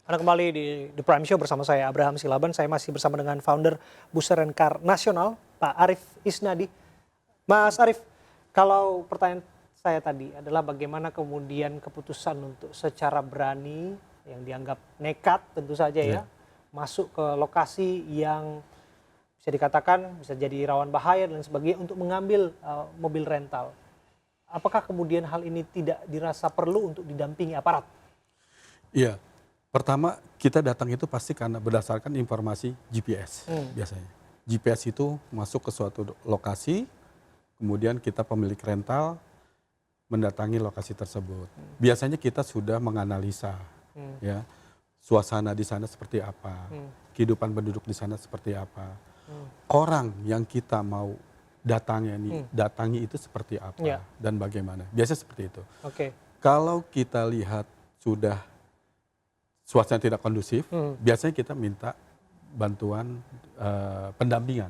Anda kembali di The Prime Show bersama saya Abraham Silaban. Saya masih bersama dengan founder Bus Rent Car Nasional, Pak Arief Isnadi. Mas Arief, kalau pertanyaan saya tadi adalah bagaimana kemudian keputusan untuk secara berani yang dianggap nekat tentu saja ya, masuk ke lokasi yang bisa dikatakan bisa jadi rawan bahaya dan sebagainya untuk mengambil mobil rental. Apakah kemudian hal ini tidak dirasa perlu untuk didampingi aparat? Iya, pertama kita datang itu pasti karena berdasarkan informasi GPS biasanya. GPS itu masuk ke suatu lokasi, kemudian kita pemilik rental mendatangi lokasi tersebut. Biasanya kita sudah menganalisa ya suasana di sana seperti apa, kehidupan penduduk di sana seperti apa, orang yang kita mau datangi itu seperti apa dan bagaimana. Biasanya seperti itu. Kalau kita lihat sudah suasana tidak kondusif, biasanya kita minta bantuan pendampingan.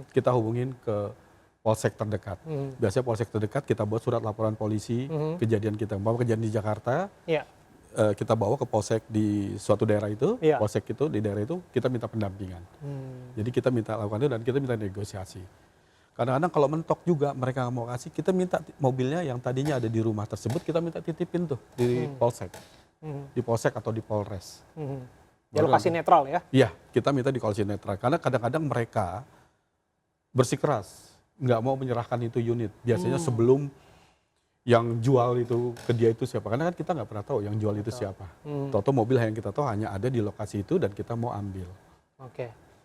Kita hubungin ke polsek terdekat. Biasanya polsek terdekat kita buat surat laporan polisi, kejadian kita bawa kejadian di Jakarta, kita bawa ke polsek di suatu daerah itu, polsek itu di daerah itu kita minta pendampingan. Jadi kita minta lakukan itu dan kita minta negosiasi. Kadang-kadang kalau mentok juga mereka nggak mau kasih, kita minta mobilnya yang tadinya ada di rumah tersebut kita minta titipin tuh di polsek. Di polsek atau di polres. Di lokasi netral ya? Iya, kita minta di lokasi netral. Karena kadang-kadang mereka bersikeras, nggak mau menyerahkan itu unit. Biasanya sebelum yang jual itu ke dia itu siapa. Karena kan kita nggak pernah tahu yang jual itu siapa. Tahu-tahu mobil yang kita tahu hanya ada di lokasi itu dan kita mau ambil.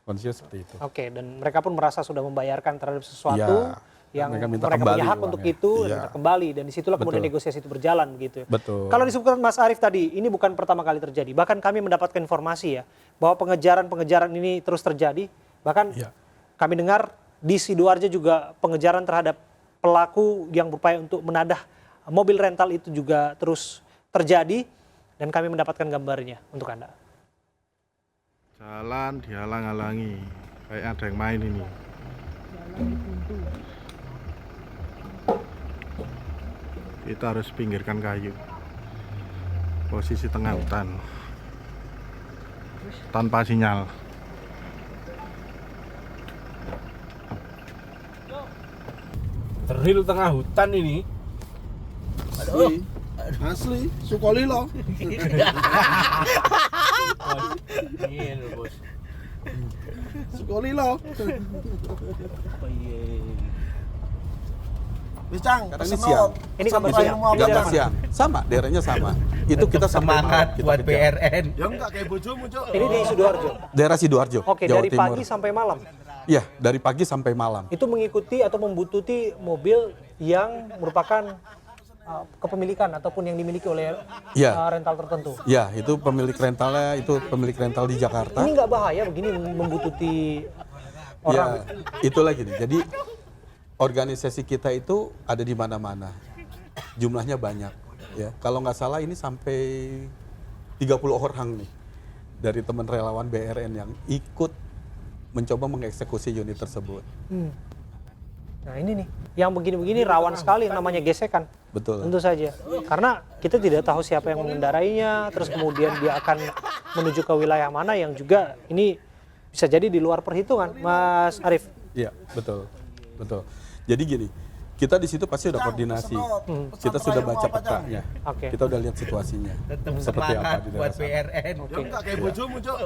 Kondisinya seperti itu. Dan mereka pun merasa sudah membayarkan terhadap sesuatu yang mereka punya hak untuk itu dan kembali, dan disitulah kemudian negosiasi itu berjalan begitu. Kalau disebutkan Mas Arief tadi, ini bukan pertama kali terjadi. Bahkan kami mendapatkan informasi ya bahwa pengejaran ini terus terjadi. Bahkan kami dengar di Sidoarjo juga pengejaran terhadap pelaku yang berupaya untuk menadah mobil rental itu juga terus terjadi, dan kami mendapatkan gambarnya untuk Anda. Jalan dihalang-halangi, kayak ada yang main ini. Kita harus pinggirkan kayu. Posisi tengah hutan. Tanpa sinyal. Real tengah hutan ini. Asli, Sukolilo. Iya loh bos. Sukolilo. Bicang, ini siang. Ini gambar siang. Sama, daerahnya sama. Itu kita semangat buat BRN. Ya enggak kayak bojomu, Cok. Ini di Sidoarjo. Daerah Sidoarjo. Oke, Jawa dari Timur. pagi sampai malam. Iya, dari pagi sampai malam. Itu mengikuti atau membuntuti mobil yang merupakan kepemilikan ataupun yang dimiliki oleh rental tertentu. Ya, itu pemilik rentalnya, itu pemilik rental di Jakarta. Ini nggak bahaya begini membuntuti orang? Ya, itu lagi nih. Jadi organisasi kita itu ada di mana-mana. Jumlahnya banyak. Ya, kalau nggak salah ini sampai 30 orang nih dari teman relawan BRN yang ikut mencoba mengeksekusi unit tersebut. Nah ini nih, yang begini-begini rawan sekali yang namanya gesekan. Betul. Tentu saja. Karena kita tidak tahu siapa yang mengendarainya, terus kemudian dia akan menuju ke wilayah mana yang juga ini bisa jadi di luar perhitungan, Mas Arief. Iya, betul. Betul. Jadi gini, kita di situ pasti udah koordinasi. Kita sudah baca petanya. Kita udah lihat situasinya. Seperti apa di buat daerah BRN. Ya enggak kayak bojomu, Cok.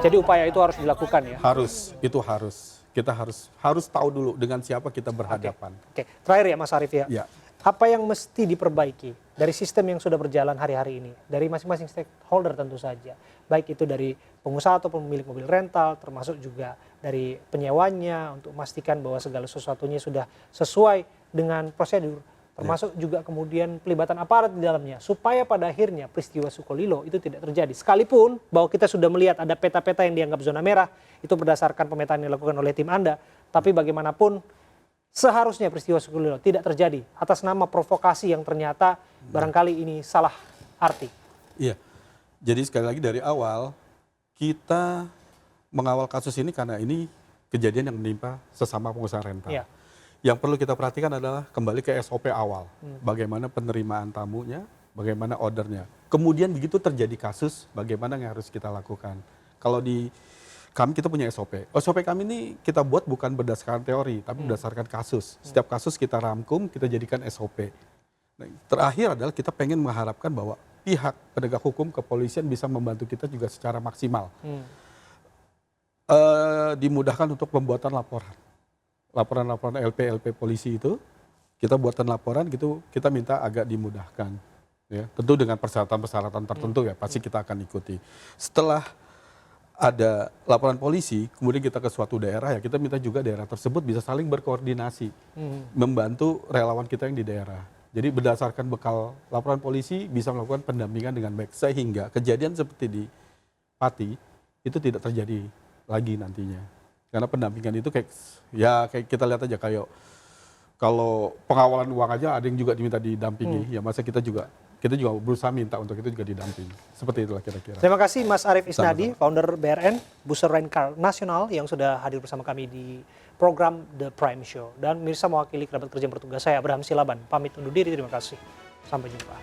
Jadi upaya itu harus dilakukan ya? Harus, itu harus. Kita harus tahu dulu dengan siapa kita berhadapan. Terakhir ya Mas Arief ya. Ya. Apa yang mesti diperbaiki dari sistem yang sudah berjalan hari-hari ini? Dari masing-masing stakeholder tentu saja. Baik itu dari pengusaha atau pemilik mobil rental, termasuk juga dari penyewanya untuk memastikan bahwa segala sesuatunya sudah sesuai dengan prosedur. Termasuk juga kemudian pelibatan aparat di dalamnya. Supaya pada akhirnya peristiwa Sukolilo itu tidak terjadi. Sekalipun bahwa kita sudah melihat ada peta-peta yang dianggap zona merah, itu berdasarkan pemetaan yang dilakukan oleh tim Anda. Tapi bagaimanapun seharusnya peristiwa Sukolilo tidak terjadi atas nama provokasi yang ternyata barangkali ini salah arti. Iya. Jadi sekali lagi dari awal kita mengawal kasus ini karena ini kejadian yang menimpa sesama pengusaha rental. Yang perlu kita perhatikan adalah kembali ke SOP awal. Bagaimana penerimaan tamunya, bagaimana ordernya. Kemudian begitu terjadi kasus, bagaimana yang harus kita lakukan. Kalau di kami kita punya SOP. SOP kami ini kita buat bukan berdasarkan teori, tapi berdasarkan kasus. Setiap kasus kita rangkum, kita jadikan SOP. Nah, terakhir adalah kita pengen mengharapkan bahwa pihak penegak hukum, kepolisian bisa membantu kita juga secara maksimal. Dimudahkan untuk pembuatan laporan. Laporan-laporan LP polisi itu, kita buatan laporan gitu, kita minta agak dimudahkan. Ya, tentu dengan persyaratan-persyaratan tertentu ya, pasti kita akan ikuti. Setelah ada laporan polisi, kemudian kita ke suatu daerah ya, kita minta juga daerah tersebut bisa saling berkoordinasi, membantu relawan kita yang di daerah. Jadi berdasarkan bekal laporan polisi bisa melakukan pendampingan dengan baik, sehingga kejadian seperti di Pati itu tidak terjadi lagi nantinya. Karena pendampingan itu kayak kita lihat aja kayak kalau pengawalan uang aja ada yang juga diminta didampingi, ya masa kita juga berusaha minta untuk itu juga didampingi. Seperti itulah kira-kira. Terima kasih Mas Arief Isnadi, Sama-sama. founder BRN, Booster Raincar Nasional yang sudah hadir bersama kami di program The Prime Show. Dan mirsa mewakili kerabat kerja yang bertugas, saya Abraham Silaban. Pamit undur diri, terima kasih. Sampai jumpa.